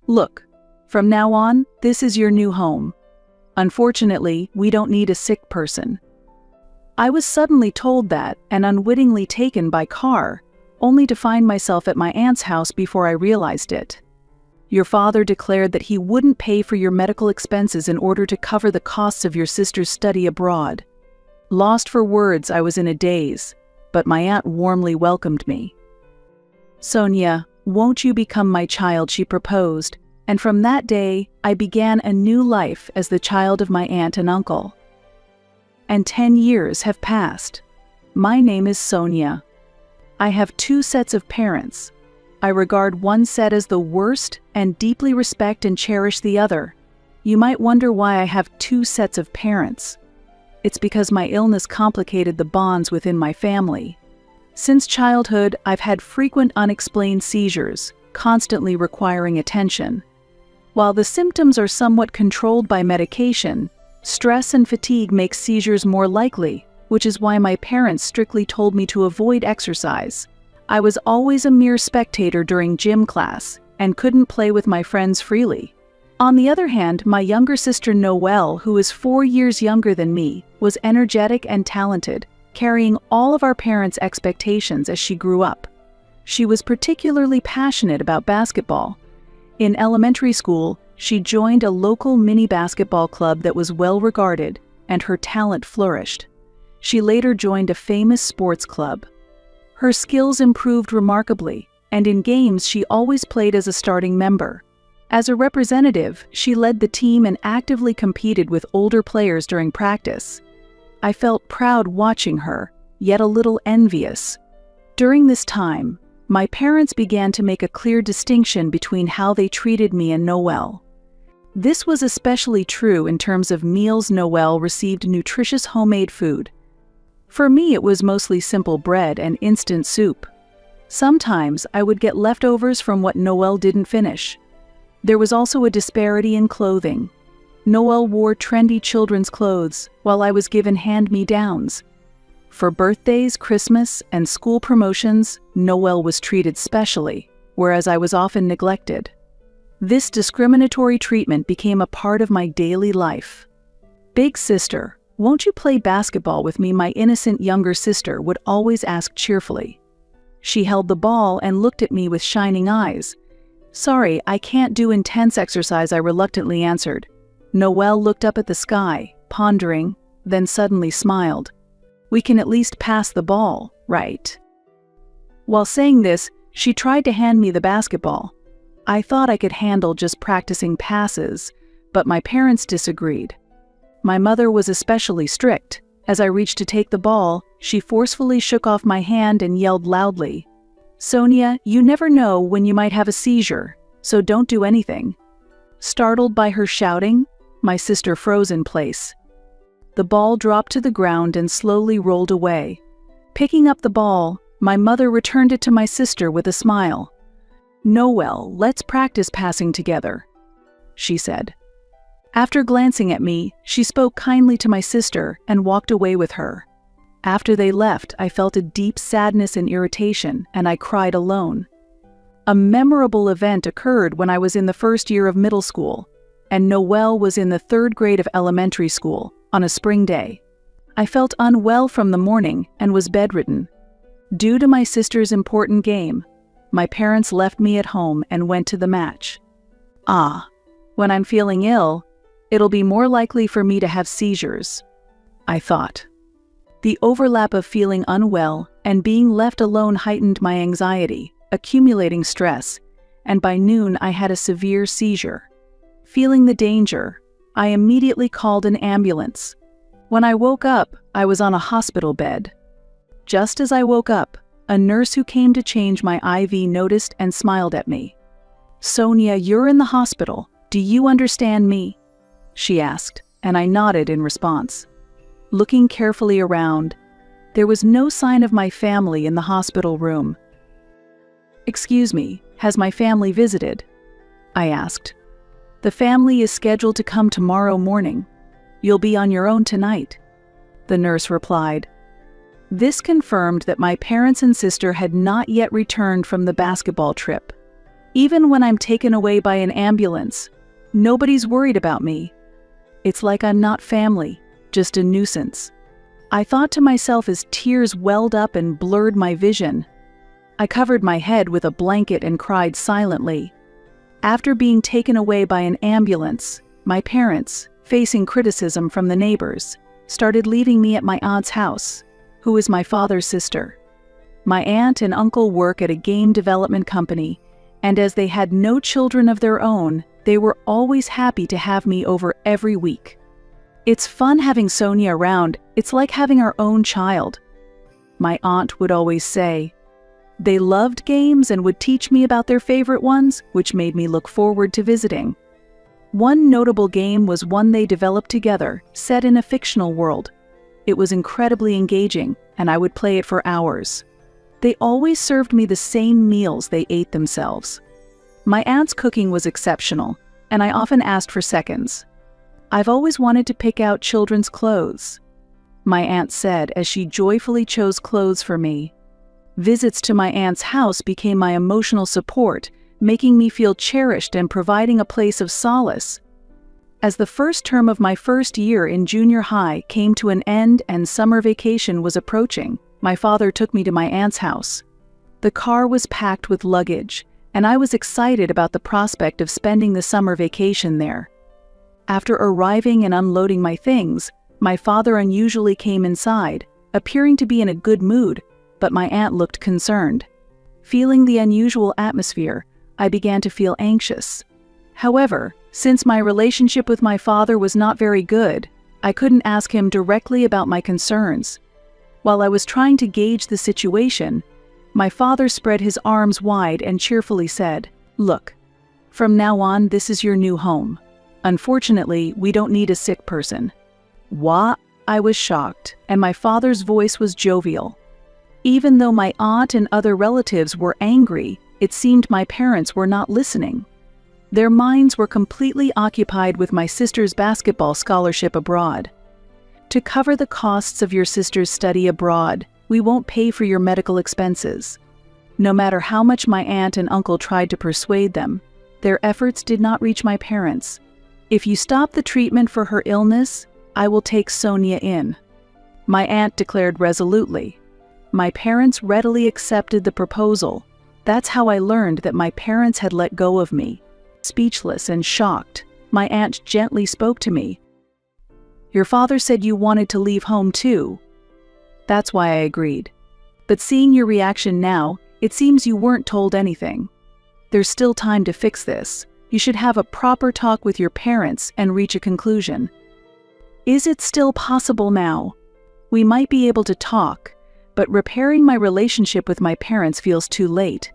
Look, from now on, this is your new home. Unfortunately, we don't need a sick person." I was suddenly told that and unwittingly taken by car, only to find myself at my aunt's house before I realized it. "Your father declared that he wouldn't pay for your medical expenses in order to cover the costs of your sister's study abroad." Lost for words, I was in a daze, but my aunt warmly welcomed me. "Sonia, won't you become my child?" she proposed, and from that day, I began a new life as the child of my aunt and uncle. And 10 years have passed. My name is Sonia. I have 2 sets of parents. I regard one set as the worst and deeply respect and cherish the other. You might wonder why I have 2 sets of parents. It's because my illness complicated the bonds within my family. Since childhood, I've had frequent unexplained seizures, constantly requiring attention. While the symptoms are somewhat controlled by medication, stress and fatigue make seizures more likely, which is why my parents strictly told me to avoid exercise. I was always a mere spectator during gym class and couldn't play with my friends freely. On the other hand, my younger sister Noelle, who is 4 years younger than me, was energetic and talented, carrying all of our parents' expectations as she grew up. She was particularly passionate about basketball. In elementary school, she joined a local mini basketball club that was well regarded, and her talent flourished. She later joined a famous sports club. Her skills improved remarkably, and in games she always played as a starting member. As a representative, she led the team and actively competed with older players during practice. I felt proud watching her, yet a little envious. During this time, my parents began to make a clear distinction between how they treated me and Noelle. This was especially true in terms of meals. Noelle received nutritious homemade food. For me, it was mostly simple bread and instant soup. Sometimes I would get leftovers from what Noelle didn't finish. There was also a disparity in clothing. Noelle wore trendy children's clothes, while I was given hand-me-downs. For birthdays, Christmas, and school promotions, Noelle was treated specially, whereas I was often neglected. This discriminatory treatment became a part of my daily life. "Big sister, won't you play basketball with me?" my innocent younger sister would always ask cheerfully. She held the ball and looked at me with shining eyes. "Sorry, I can't do intense exercise," I reluctantly answered. Noelle looked up at the sky, pondering, then suddenly smiled. "We can at least pass the ball, right?" While saying this, she tried to hand me the basketball. I thought I could handle just practicing passes, but my parents disagreed. My mother was especially strict. As I reached to take the ball, she forcefully shook off my hand and yelled loudly, "Sonia, you never know when you might have a seizure, so don't do anything." Startled by her shouting, my sister froze in place. The ball dropped to the ground and slowly rolled away. Picking up the ball, my mother returned it to my sister with a smile. "Noelle, let's practice passing together," she said. After glancing at me, she spoke kindly to my sister and walked away with her. After they left, I felt a deep sadness and irritation, and I cried alone. A memorable event occurred when I was in the first year of middle school, and Noelle was in the 3rd grade of elementary school, on a spring day. I felt unwell from the morning and was bedridden. Due to my sister's important game, my parents left me at home and went to the match. When I'm feeling ill, it'll be more likely for me to have seizures, I thought. The overlap of feeling unwell and being left alone heightened my anxiety, accumulating stress, and by noon I had a severe seizure. Feeling the danger, I immediately called an ambulance. When I woke up, I was on a hospital bed. Just as I woke up, a nurse who came to change my IV noticed and smiled at me. "Sonia, you're in the hospital. Do you understand me?" she asked, and I nodded in response. Looking carefully around, there was no sign of my family in the hospital room. "Excuse me, has my family visited?" I asked. "The family is scheduled to come tomorrow morning. You'll be on your own tonight," the nurse replied. This confirmed that my parents and sister had not yet returned from the basketball trip. Even when I'm taken away by an ambulance, nobody's worried about me. It's like I'm not family, just a nuisance. I thought to myself as tears welled up and blurred my vision. I covered my head with a blanket and cried silently. After being taken away by an ambulance, my parents, facing criticism from the neighbors, started leaving me at my aunt's house, who is my father's sister. My aunt and uncle work at a game development company, and as they had no children of their own, they were always happy to have me over every week. It's fun having Sonia around. It's like having our own child, my aunt would always say. They loved games and would teach me about their favorite ones, which made me look forward to visiting. One notable game was one they developed together, set in a fictional world. It was incredibly engaging, and I would play it for hours. They always served me the same meals they ate themselves. My aunt's cooking was exceptional, and I often asked for seconds. I've always wanted to pick out children's clothes, my aunt said as she joyfully chose clothes for me. Visits to my aunt's house became my emotional support, making me feel cherished and providing a place of solace. As the first term of my first year in junior high came to an end and summer vacation was approaching, my father took me to my aunt's house. The car was packed with luggage, and I was excited about the prospect of spending the summer vacation there. After arriving and unloading my things, my father unusually came inside, appearing to be in a good mood, but my aunt looked concerned. Feeling the unusual atmosphere, I began to feel anxious. However, since my relationship with my father was not very good, I couldn't ask him directly about my concerns. While I was trying to gauge the situation, my father spread his arms wide and cheerfully said, "Look, from now on, this is your new home. Unfortunately, we don't need a sick person." What? I was shocked, and my father's voice was jovial. Even though my aunt and other relatives were angry, it seemed my parents were not listening. Their minds were completely occupied with my sister's basketball scholarship abroad. "To cover the costs of your sister's study abroad, we won't pay for your medical expenses." No matter how much my aunt and uncle tried to persuade them, their efforts did not reach my parents. "If you stop the treatment for her illness, I will take Sonia in," my aunt declared resolutely. My parents readily accepted the proposal. That's how I learned that my parents had let go of me. Speechless and shocked, my aunt gently spoke to me. "Your father said you wanted to leave home too." That's why I agreed. "But seeing your reaction now, it seems you weren't told anything. There's still time to fix this. You should have a proper talk with your parents and reach a conclusion." Is it still possible now? We might be able to talk, but repairing my relationship with my parents feels too late.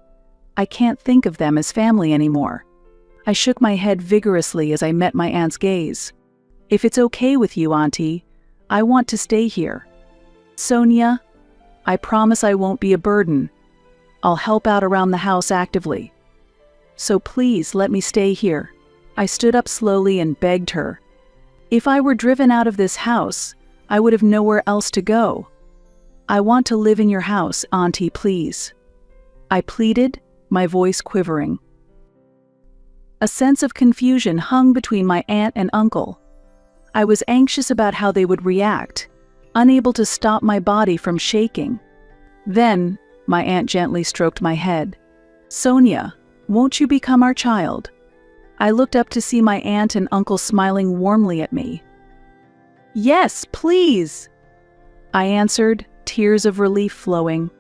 I can't think of them as family anymore. I shook my head vigorously as I met my aunt's gaze. "If it's okay with you, Auntie, I want to stay here. Sonia, I promise I won't be a burden. I'll help out around the house actively. So please let me stay here." I stood up slowly and begged her. "If I were driven out of this house, I would have nowhere else to go. I want to live in your house, Auntie, please." I pleaded, my voice quivering. A sense of confusion hung between my aunt and uncle. I was anxious about how they would react, unable to stop my body from shaking. Then, my aunt gently stroked my head. "Sonia, won't you become our child?" I looked up to see my aunt and uncle smiling warmly at me. "Yes, please," I answered, tears of relief flowing.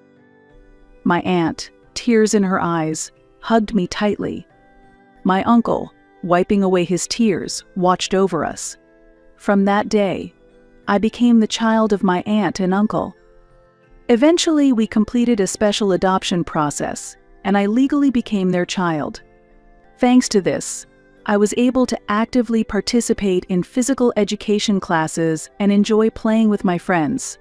My aunt, tears in her eyes, hugged me tightly. My uncle, wiping away his tears, watched over us. From that day, I became the child of my aunt and uncle. Eventually, we completed a special adoption process, and I legally became their child. Thanks to this, I was able to actively participate in physical education classes and enjoy playing with my friends.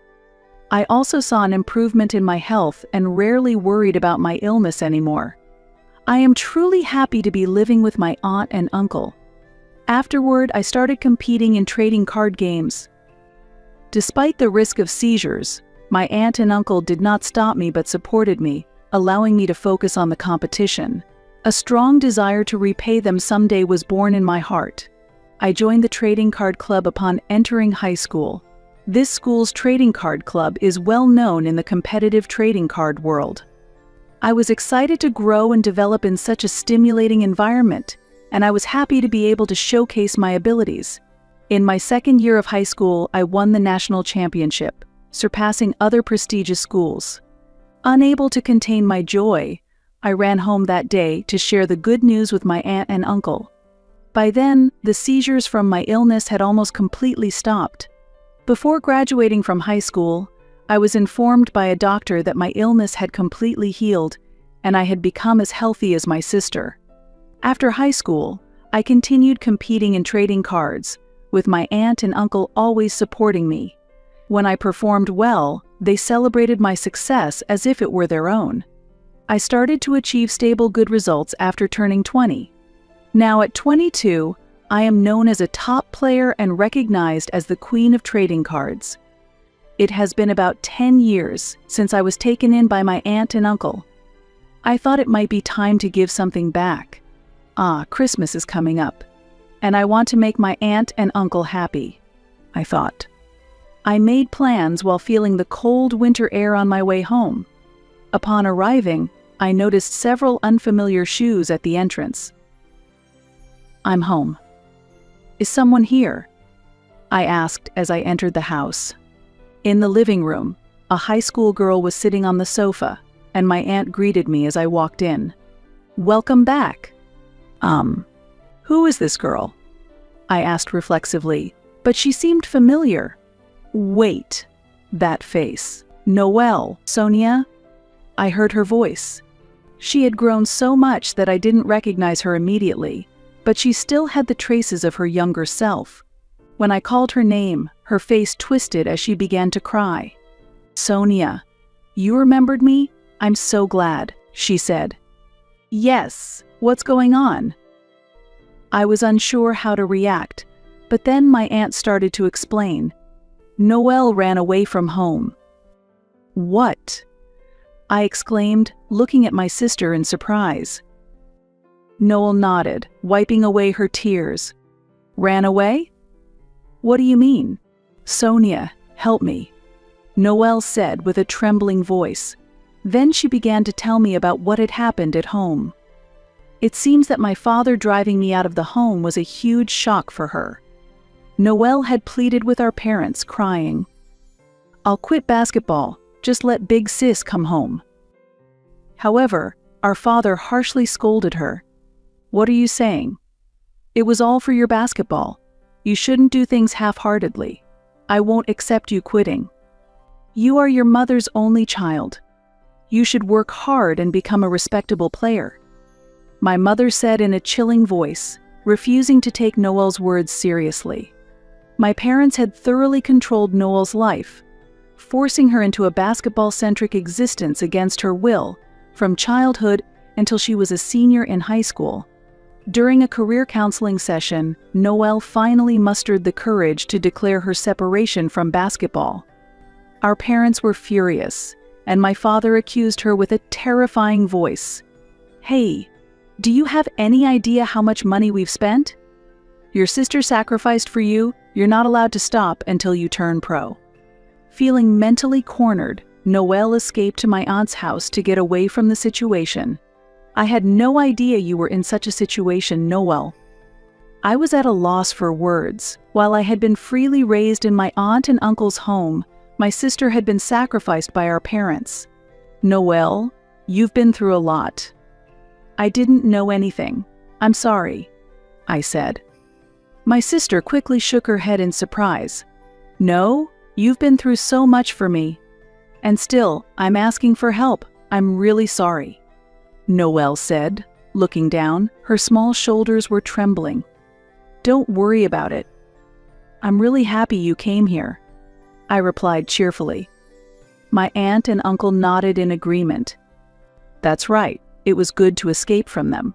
I also saw an improvement in my health and rarely worried about my illness anymore. I am truly happy to be living with my aunt and uncle. Afterward, I started competing in trading card games. Despite the risk of seizures, my aunt and uncle did not stop me but supported me, allowing me to focus on the competition. A strong desire to repay them someday was born in my heart. I joined the trading card club upon entering high school. This school's trading card club is well known in the competitive trading card world. I was excited to grow and develop in such a stimulating environment, and I was happy to be able to showcase my abilities. In my second year of high school, I won the national championship, surpassing other prestigious schools. Unable to contain my joy, I ran home that day to share the good news with my aunt and uncle. By then, the seizures from my illness had almost completely stopped. Before graduating from high school, I was informed by a doctor that my illness had completely healed and I had become as healthy as my sister. After high school, I continued competing in trading cards, with my aunt and uncle always supporting me. When I performed well, they celebrated my success as if it were their own. I started to achieve stable good results after turning 20. Now at 22, I am known as a top player and recognized as the queen of trading cards. It has been about 10 years since I was taken in by my aunt and uncle. I thought it might be time to give something back. Christmas is coming up, and I want to make my aunt and uncle happy, I thought. I made plans while feeling the cold winter air on my way home. Upon arriving, I noticed several unfamiliar shoes at the entrance. I'm home. Is someone here? I asked as I entered the house. In the living room, a high school girl was sitting on the sofa, and my aunt greeted me as I walked in. Welcome back. Who is this girl? I asked reflexively, but she seemed familiar. Wait, that face. Noelle, Sonia? I heard her voice. She had grown so much that I didn't recognize her immediately, but she still had the traces of her younger self. When I called her name, her face twisted as she began to cry. Sonia, you remembered me? I'm so glad, she said. Yes, what's going on? I was unsure how to react, but then my aunt started to explain. Noelle ran away from home. What? I exclaimed, looking at my sister in surprise. Noelle nodded, wiping away her tears. Ran away? What do you mean? Sonia, help me, Noelle said with a trembling voice. Then she began to tell me about what had happened at home. It seems that my father driving me out of the home was a huge shock for her. Noelle had pleaded with our parents, crying, I'll quit basketball, just let big sis come home. However, our father harshly scolded her. What are you saying? It was all for your basketball. You shouldn't do things half-heartedly. I won't accept you quitting. You are your mother's only child. You should work hard and become a respectable player. My mother said in a chilling voice, refusing to take Noelle's words seriously. My parents had thoroughly controlled Noelle's life, forcing her into a basketball-centric existence against her will, from childhood until she was a senior in high school. During a career counseling session, Noelle finally mustered the courage to declare her separation from basketball. Our parents were furious, and my father accused her with a terrifying voice. Hey, do you have any idea how much money we've spent? Your sister sacrificed for you, you're not allowed to stop until you turn pro. Feeling mentally cornered, Noelle escaped to my aunt's house to get away from the situation. I had no idea you were in such a situation, Noelle. I was at a loss for words. While I had been freely raised in my aunt and uncle's home, my sister had been sacrificed by our parents. Noelle, you've been through a lot. I didn't know anything. I'm sorry, I said. My sister quickly shook her head in surprise. No, you've been through so much for me. And still, I'm asking for help. I'm really sorry, Noelle said, looking down. Her small shoulders were trembling. Don't worry about it. I'm really happy you came here, I replied cheerfully. My aunt and uncle nodded in agreement. That's right, it was good to escape from them.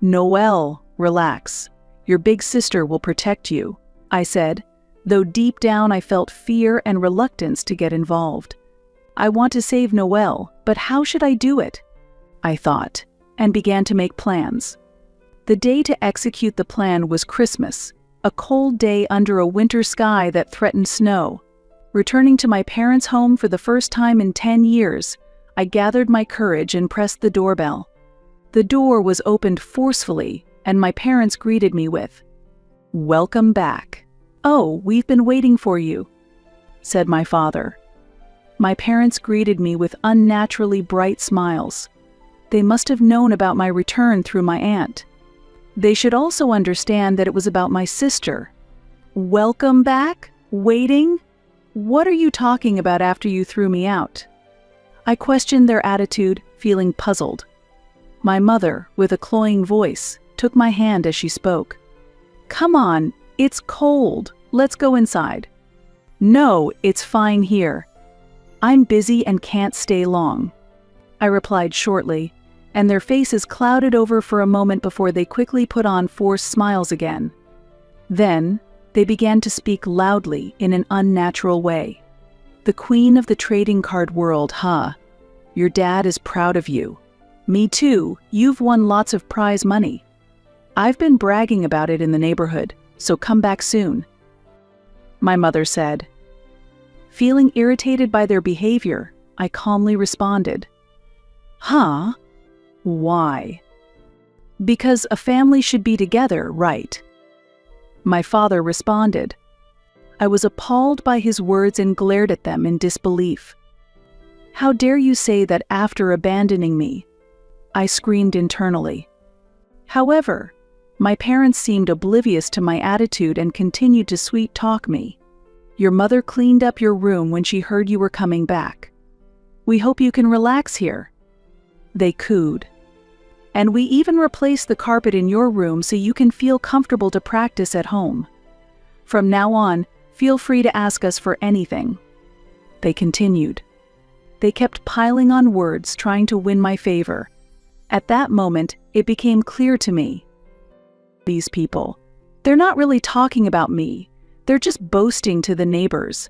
Noelle, relax. Your big sister will protect you, I said, though deep down I felt fear and reluctance to get involved. I want to save Noelle, but how should I do it? I thought. and began to make plans. The day to execute the plan was Christmas, a cold day under a winter sky that threatened snow. Returning to my parents' home for the first time in 10 years, I gathered my courage and pressed the doorbell. The door was opened forcefully, and my parents greeted me with, "Welcome back." "Oh, we've been waiting for you," said my father. My parents greeted me with unnaturally bright smiles. They must have known about my return through my aunt. They should also understand that it was about my sister. "Welcome back? Waiting? What are you talking about after you threw me out?" I questioned their attitude, feeling puzzled. My mother, with a cloying voice, took my hand as she spoke. "Come on, it's cold. Let's go inside." "No, it's fine here. I'm busy and can't stay long," I replied shortly, and their faces clouded over for a moment before they quickly put on forced smiles again. Then, they began to speak loudly in an unnatural way. "The queen of the trading card world, huh? Your dad is proud of you. Me too, you've won lots of prize money. I've been bragging about it in the neighborhood, so come back soon," my mother said. Feeling irritated by their behavior, I calmly responded, "Huh? Why?" "Because a family should be together, right?" my father responded. I was appalled by his words and glared at them in disbelief. "How dare you say that after abandoning me?" I screamed internally. However, my parents seemed oblivious to my attitude and continued to sweet-talk me. "Your mother cleaned up your room when she heard you were coming back. We hope you can relax here," they cooed. "And we even replaced the carpet in your room so you can feel comfortable to practice at home. From now on, feel free to ask us for anything," they continued. They kept piling on words, trying to win my favor. At that moment, it became clear to me. These people, they're not really talking about me. They're just boasting to the neighbors.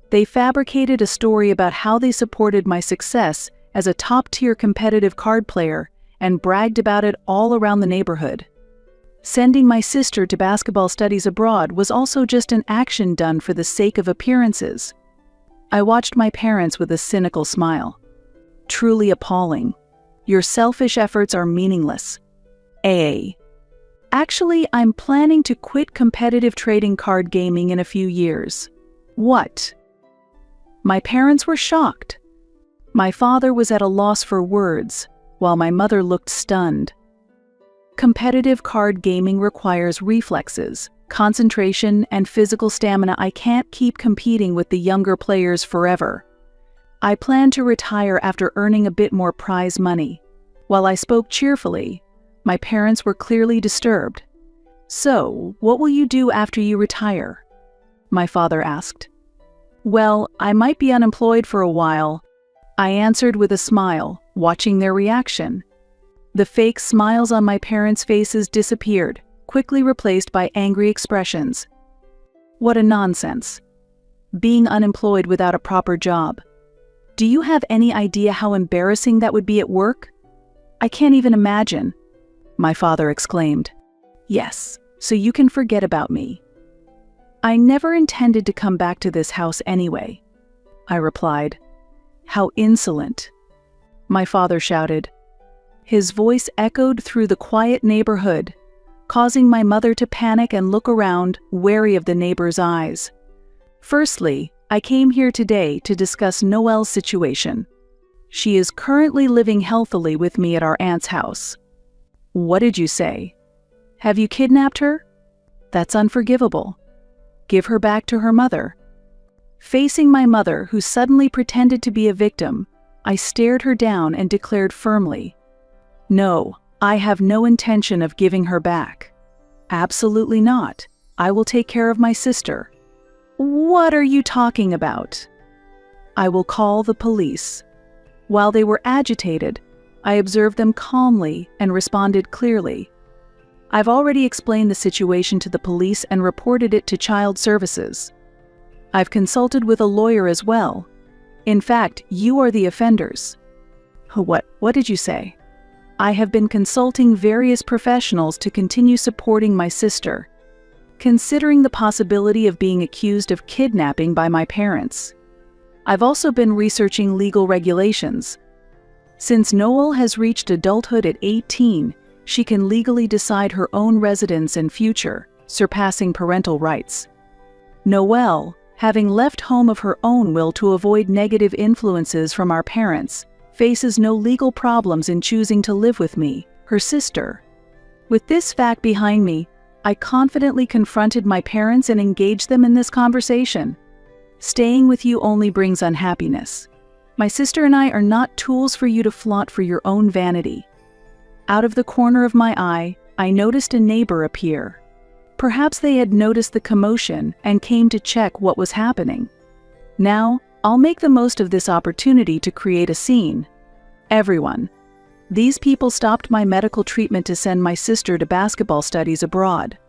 They fabricated a story about how they supported my success as a top-tier competitive card player and bragged about it all around the neighborhood. Sending my sister to basketball studies abroad was also just an action done for the sake of appearances. I watched my parents with a cynical smile. Truly appalling. Your selfish efforts are meaningless. Actually, I'm planning to quit competitive trading card gaming in a few years. What? My parents were shocked. My father was at a loss for words, while my mother looked stunned. Competitive card gaming requires reflexes, concentration, and physical stamina. I can't keep competing with the younger players forever. I plan to retire after earning a bit more prize money. While I spoke cheerfully, my parents were clearly disturbed. "So, what will you do after you retire?" my father asked. "Well, I might be unemployed for a while," I answered with a smile, watching their reaction. The fake smiles on my parents' faces disappeared, quickly replaced by angry expressions. What a nonsense. Being unemployed without a proper job. Do you have any idea how embarrassing that would be at work? I can't even imagine, my father exclaimed. Yes, so you can forget about me. I never intended to come back to this house anyway, I replied. How insolent, my father shouted. His voice echoed through the quiet neighborhood, causing my mother to panic and look around, wary of the neighbors' eyes. Firstly, I came here today to discuss Noelle's situation. She is currently living healthily with me at our aunt's house. What did you say? Have you kidnapped her? That's unforgivable. Give her back to her mother. Facing my mother, who suddenly pretended to be a victim, I stared her down and declared firmly, No, I have no intention of giving her back. Absolutely not. I will take care of my sister. What are you talking about? I will call the police. While they were agitated, I observed them calmly and responded clearly. I've already explained the situation to the police and reported it to Child Services. I've consulted with a lawyer as well. In fact, you are the offenders. What did you say? I have been consulting various professionals to continue supporting my sister, considering the possibility of being accused of kidnapping by my parents. I've also been researching legal regulations. Since Noelle has reached adulthood at 18, she can legally decide her own residence and future, surpassing parental rights. Noelle, having left home of her own will to avoid negative influences from our parents, faces no legal problems in choosing to live with me, her sister. With this fact behind me, I confidently confronted my parents and engaged them in this conversation. Staying with you only brings unhappiness. My sister and I are not tools for you to flaunt for your own vanity. Out of the corner of my eye, I noticed a neighbor appear. Perhaps they had noticed the commotion and came to check what was happening. Now, I'll make the most of this opportunity to create a scene. Everyone. These people stopped my medical treatment to send my sister to basketball studies abroad.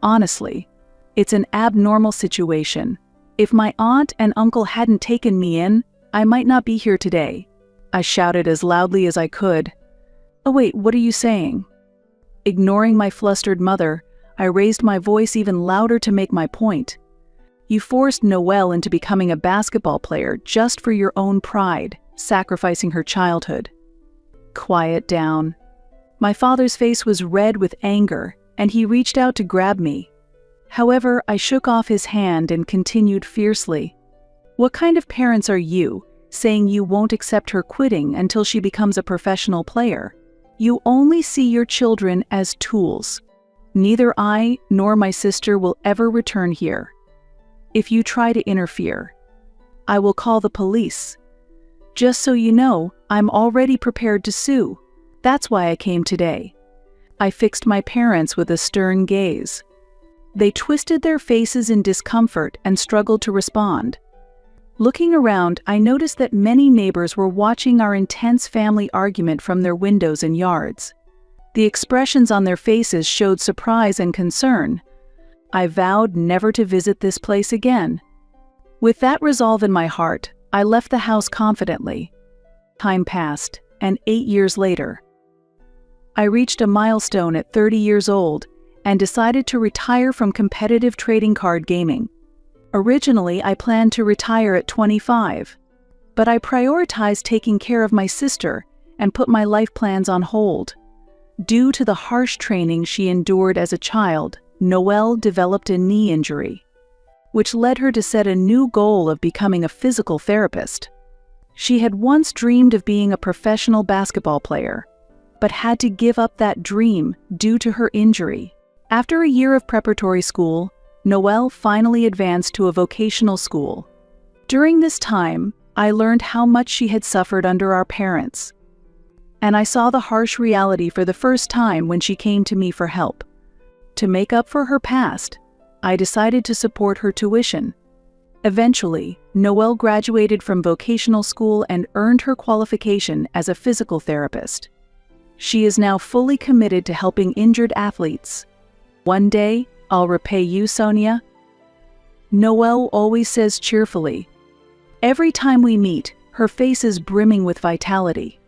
Honestly, it's an abnormal situation. If my aunt and uncle hadn't taken me in, I might not be here today. I shouted as loudly as I could. Oh wait, what are you saying? Ignoring my flustered mother, I raised my voice even louder to make my point. You forced Noelle into becoming a basketball player just for your own pride, sacrificing her childhood. Quiet down. My father's face was red with anger, and he reached out to grab me. However, I shook off his hand and continued fiercely. What kind of parents are you, saying you won't accept her quitting until she becomes a professional player? You only see your children as tools. Neither I nor my sister will ever return here. If you try to interfere, I will call the police. Just so you know, I'm already prepared to sue. That's why I came today. I fixed my parents with a stern gaze. They twisted their faces in discomfort and struggled to respond. Looking around, I noticed that many neighbors were watching our intense family argument from their windows and yards. The expressions on their faces showed surprise and concern. I vowed never to visit this place again. With that resolve in my heart, I left the house confidently. Time passed, and 8 years later, I reached a milestone at 30 years old and decided to retire from competitive trading card gaming. Originally, I planned to retire at 25, but I prioritized taking care of my sister and put my life plans on hold. Due to the harsh training she endured as a child, Noelle developed a knee injury, which led her to set a new goal of becoming a physical therapist. She had once dreamed of being a professional basketball player, but had to give up that dream due to her injury. After a year of preparatory school, Noelle finally advanced to a vocational school. During this time, I learned how much she had suffered under our parents, and I saw the harsh reality for the first time when she came to me for help. To make up for her past, I decided to support her tuition. Eventually, Noelle graduated from vocational school and earned her qualification as a physical therapist. She is now fully committed to helping injured athletes. One day, I'll repay you, Sonia. Noelle always says cheerfully. Every time we meet, her face is brimming with vitality.